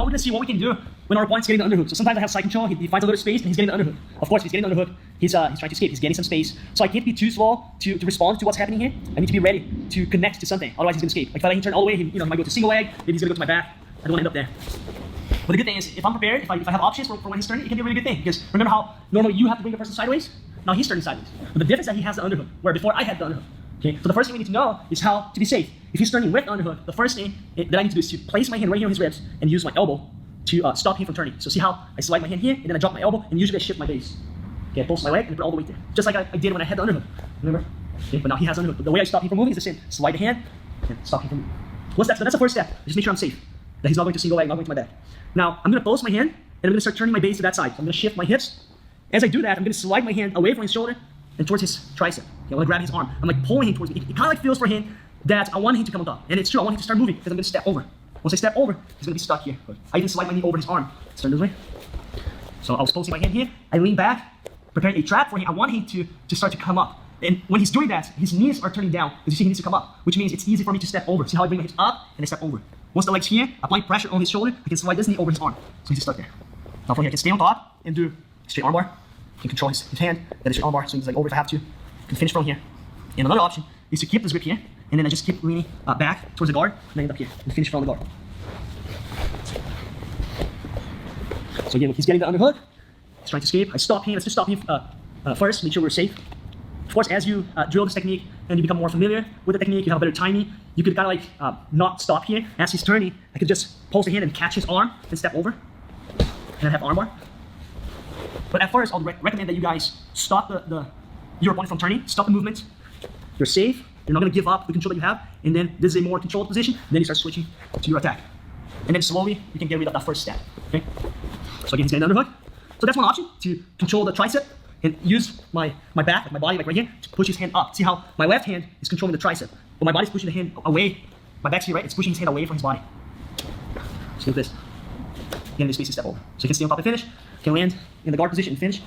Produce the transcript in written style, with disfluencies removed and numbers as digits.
now we're gonna see what we can do when our opponent's getting the underhook. So sometimes I have side control, he finds a little space and he's getting the underhook. Of course, if he's getting the underhook, he's trying to escape, he's getting some space. So I can't be too slow to respond to what's happening here. I need to be ready to connect to something, otherwise he's gonna escape. Like if I let him turn all the way, he might go to single leg, maybe he's gonna go to my back. I don't wanna end up there. But the good thing is, if I'm prepared, if I have options for when he's turning, it can be a really good thing. Because remember how normally you have to bring the person sideways? Now he's turning sideways. But the difference is that he has the underhook, where before I had the underhook. Okay, so the first thing we need to know is how to be safe. If he's turning with the underhook, the first thing that I need to do is to place my hand right here on his ribs and use my elbow to stop him from turning. So see how I slide my hand here, and then I drop my elbow, and usually I shift my base. Okay, I pulse my leg and put all the weight there. Just like I did when I had the underhook. Remember? Okay, but now he has the underhook. But the way I stop him from moving is the same. Slide the hand and stop him from moving. So that's the first step. Just make sure I'm safe. That he's not going to single leg, not going to my back. Now, I'm going to pulse my hand, and I'm going to start turning my base to that side. So I'm going to shift my hips. As I do that, I'm going to slide my hand away from his shoulder and towards his tricep. Okay, I want to grab his arm. I'm like pulling him towards me. It kind of like feels for him that I want him to come on top. And it's true, I want him to start moving because I'm going to step over. Once I step over, he's going to be stuck here. I even slide my knee over his arm. Let's turn this way. So I was pulsing my hand here. I lean back, preparing a trap for him. I want him to start to come up. And when he's doing that, his knees are turning down because you see he needs to come up, which means it's easy for me to step over. See how I bring my hips up and I step over. Once the leg's here, applying pressure on his shoulder, I can slide this knee over his arm. So he's stuck there. Now from here, I can stay on top and do straight armbar. I can control his hand, then straight armbar, so he's like over if I have to. I can finish from here. And another option is to keep this grip here, and then I just keep leaning back towards the guard, and I end up here, and finish from the guard. So again, he's getting the underhook, he's trying to escape. I stop him, let's just stop him first, make sure we're safe. Of course, as you drill this technique and you become more familiar with the technique, you have better timing, you could kind of like not stop here. As he's turning, I could just pulse the hand and catch his arm and step over, and I have armbar. But at first, I would recommend that you guys stop your opponent from turning, stop the movement. You're safe, you're not gonna give up the control that you have, and then this is a more controlled position, and then you start switching to your attack. And then slowly, you can get rid of that first step, okay? So again, he's getting the underhook. So that's one option, to control the tricep and use my back, like my body, like right here, to push his hand up. See how my left hand is controlling the tricep, but my body's pushing the hand away. My back's here, right? It's pushing his hand away from his body. So do this. Again, this space is step over. So you can stay on top and finish. You can land in the guard position and finish.